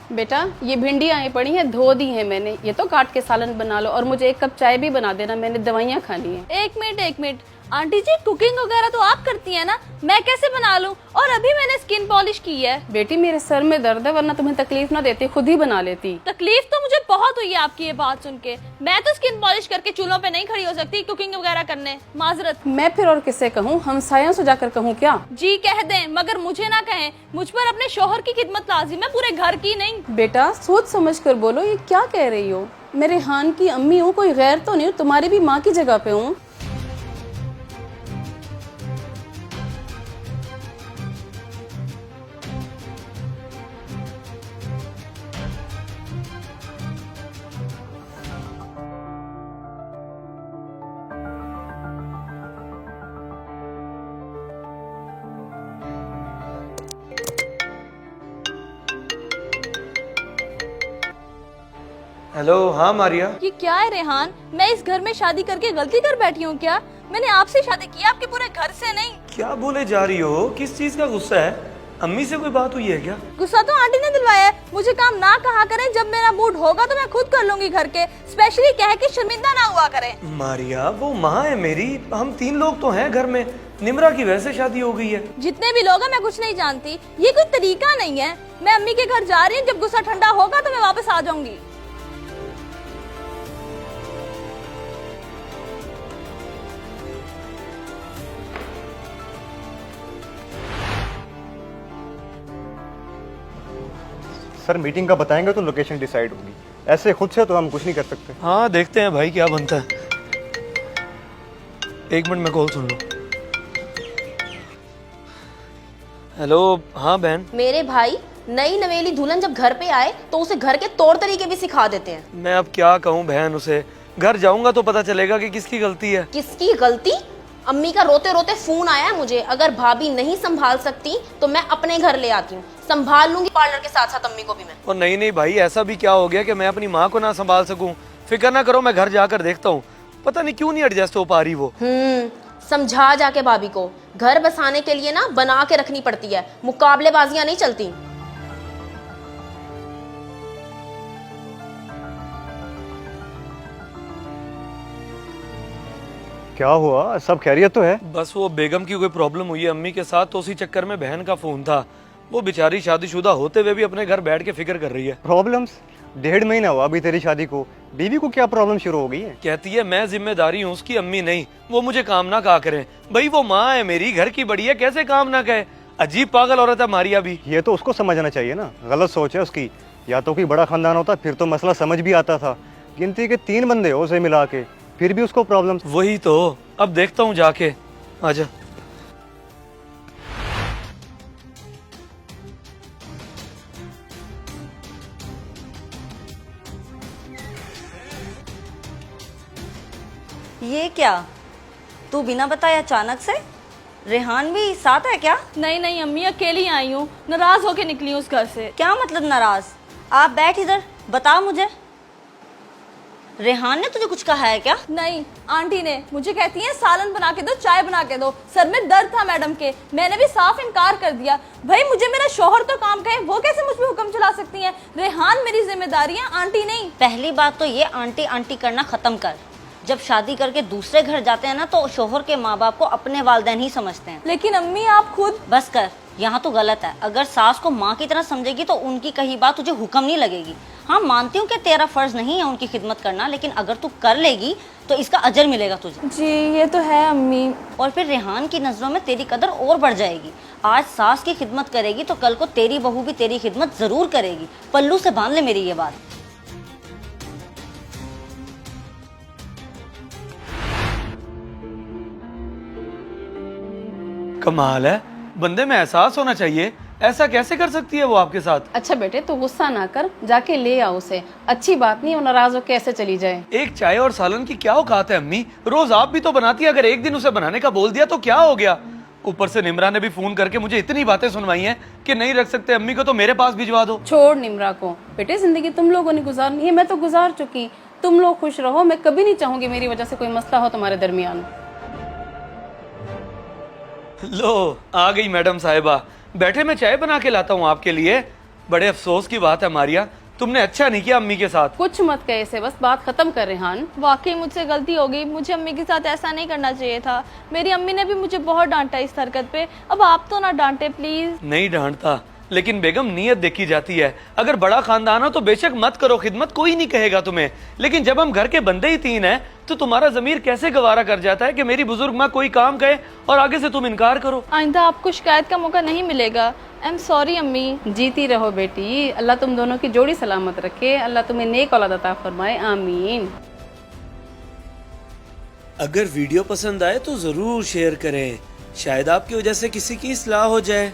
बेटा ये भिंडियाँ आई पड़ी हैं, धो दी हैं मैंने, ये तो काट के सालन बना लो और मुझे 1 कप चाय भी बना देना, मैंने दवाइयाँ खानी है। एक मिनट आंटी जी, कुकिंग वगैरह तो आप करती हैं ना, मैं कैसे बना लूं? और अभी मैंने स्किन पॉलिश की है। बेटी मेरे सर में दर्द है, वरना तुम्हें तकलीफ ना देती, खुद ही बना लेती। तकलीफ तो मुझे बहुत हुई है आपकी ये बात सुन के। मैं तो स्किन पॉलिश करके चूल्हों पे नहीं खड़ी हो सकती कुकिंग वगैरह करने, माजरत। मैं फिर और किससे कहूँ, हमसायों से जाकर कहूँ क्या? जी कह दें, मगर मुझे ना कहें। मुझ पर अपने शोहर की खिदमत लाजिम है, पूरे घर की नहीं। बेटा सोच समझ कर बोलो, ये क्या कह रही हो? मेरे रेहान की अम्मी हूँ, कोई गैर तो नहीं हूँ, तुम्हारी भी माँ की जगह पे हूँ। हेलो। हाँ मारिया। ये क्या है रेहान, मैं इस घर में शादी करके गलती कर बैठी हूँ क्या? मैंने आपसे शादी की, आपके पूरे घर से नहीं। क्या बोले जा रही हो? किस चीज का गुस्सा है? अम्मी से कोई बात हुई है क्या? गुस्सा तो आंटी ने दिलवाया है। मुझे काम ना कहा करें, जब मेरा मूड होगा तो मैं खुद कर लूंगी घर के, स्पेशली कह के शर्मिंदा ना हुआ करें। मारिया वो माँ है मेरी, हम 3 लोग तो हैं घर में। निम्रा की वैसे शादी हो गई है। जितने भी लोग हैं मैं कुछ नहीं जानती, ये कोई तरीका नहीं है। मैं अम्मी के घर जा रही हूँ, जब गुस्सा ठंडा होगा तो मैं वापस आ जाऊंगी। सर मीटिंग का बताएंगे तो लोकेशन डिसाइड होगी, ऐसे खुद से तो हम कुछ नहीं कर सकते। हाँ देखते हैं भाई क्या बनता है। 1 मिनट में कॉल सुन लो। हेलो। हाँ बहन। मेरे भाई, नई नवेली दुल्हन जब घर पे आए तो उसे घर के तौर तरीके भी सिखा देते हैं। मैं अब क्या कहूँ बहन, उसे घर जाऊंगा तो पता चलेगा कि किसकी गलती है। किसकी गलती? अम्मी का रोते रोते फोन आया है मुझे, अगर भाभी नहीं संभाल सकती तो मैं अपने घर ले आती हूँ, संभाल लूंगी पार्लर के साथ साथ अम्मी को भी मैं। और नहीं भाई, ऐसा भी क्या हो गया कि मैं अपनी माँ को ना संभाल सकूं? फिक्र ना करो, मैं घर जाकर देखता हूँ। पता नहीं क्यों नहीं एडजस्ट हो पा रही वो। समझा जाके भाभी को, घर बसाने के लिए ना बना के रखनी पड़ती है, मुकाबलेबाजियां नहीं चलती। क्या हुआ, सब खैरियत तो है? बस वो बेगम की कोई प्रॉब्लम हुई है अम्मी के साथ, तो उसी चक्कर में बहन का फोन था। वो बेचारी शादीशुदा होते हुए भी अपने घर बैठ के फिक्र कर रही है। प्रॉब्लम्स? 1.5 महीना हुआ अभी तेरी शादी को, बीवी को क्या प्रॉब्लम शुरू हो गई है? कहती है मैं जिम्मेदारी हूँ उसकी, अम्मी नहीं। वो मुझे काम ना कहा करे। भाई वो माँ है मेरी, घर की बड़ी है, कैसे काम ना कहे? अजीब पागल औरत है मारिया भी। ये तो उसको समझना चाहिए ना, गलत सोच है उसकी। या तो कोई बड़ा खानदान होता फिर तो मसला समझ भी आता था, गिनती के 3 बंदे हो उसे मिला के, फिर भी उसको प्रॉब्लम। वही तो, अब देखता हूँ जाके। आजा। ये क्या, तू बिना बताए अचानक से? रेहान भी साथ है क्या? नहीं अम्मी, अकेली आई हूँ, नाराज होके निकली हूँ उस घर से। क्या मतलब नाराज? आप बैठ इधर, बता मुझे, रेहान ने तुझे कुछ कहा है क्या? नहीं, आंटी ने मुझे कहती है सालन बना के दो, चाय बना के दो। सर में दर्द था मैडम के, मैंने भी साफ इनकार कर दिया। भाई मुझे मेरा शोहर तो काम कहे, वो कैसे मुझ पे हुक्म चला सकती हैं? रेहान मेरी जिम्मेदारी है, आंटी नहीं। पहली बात तो ये आंटी आंटी करना खत्म कर। जब शादी करके दूसरे घर जाते हैं ना तो शोहर के माँ बाप को अपने वालिदैन ही समझते हैं। लेकिन अम्मी आप खुद। बस कर, यहाँ तो गलत है। अगर सास को माँ की तरह समझेगी तो उनकी कही बात तुझे हुक्म नहीं लगेगी। हाँ मानती हूँ कि तेरा फर्ज नहीं है उनकी खिदमत करना, लेकिन अगर तू कर लेगी तो इसका अजर मिलेगा तुझे। जी ये तो है अम्मी। और फिर रेहान की नजरों में तेरी कदर और बढ़ जाएगी। आज सास की खिदमत करेगी तो कल को तेरी बहू भी तेरी खिदमत जरूर करेगी। पल्लू से बांध ले मेरी ये बात। कमाल है, बंदे में एहसास होना चाहिए। ऐसा कैसे कर सकती है वो आपके साथ? अच्छा बेटे तू गुस्सा ना कर, जाके ले आओ उसे, अच्छी बात नहीं वो नाराज हो कैसे चली जाए। एक चाय और सालन की क्या औकात है अम्मी? रोज आप भी तो बनाती है, अगर एक दिन उसे बनाने का बोल दिया तो क्या हो गया? ऊपर से निम्रा ने भी फोन करके मुझे इतनी बातें सुनवाई हैं कि नहीं रख सकते अम्मी को तो मेरे पास भिजवा दो। छोड़ निम्रा को, बेटे जिंदगी तुम लोगों ने गुजारनी है, मैं तो गुजार चुकी। तुम लोग खुश रहो, मैं कभी नहीं चाहूंगी मेरी वजह से कोई मसला हो तुम्हारे दरमियान। लो आ गई मैडम साहिबा, बैठे मैं चाय बना के लाता हूँ आपके लिए। बड़े अफसोस की बात है मारिया, तुमने अच्छा नहीं किया अम्मी के साथ। कुछ मत कहे इसे, बस बात खत्म कर रेहान। वाकई मुझसे गलती हो गई, मुझे अम्मी के साथ ऐसा नहीं करना चाहिए था। मेरी अम्मी ने भी मुझे बहुत डांटा इस हरकत पे। अब आप तो ना डांटे प्लीज। नहीं डांटता, लेकिन बेगम नीयत देखी जाती है। अगर बड़ा खानदान हो तो बेशक मत करो खिदमत, कोई नहीं कहेगा तुम्हें, लेकिन जब हम घर के बंदे ही 3 हैं तो तुम्हारा जमीर कैसे गवारा कर जाता है कि मेरी बुजुर्ग माँ कोई काम कहे और आगे से तुम इनकार करो। आइंदा आपको शिकायत का मौका नहीं मिलेगा। आई एम सॉरी अम्मी। जीती रहो बेटी, अल्लाह तुम दोनों की जोड़ी सलामत रखे, अल्लाह तुम्हें नेक औलाद अता फरमाए, आमीन। अगर वीडियो पसंद आए तो जरूर शेयर करें, शायद आपकी वजह से किसी की इस्लाह हो जाए।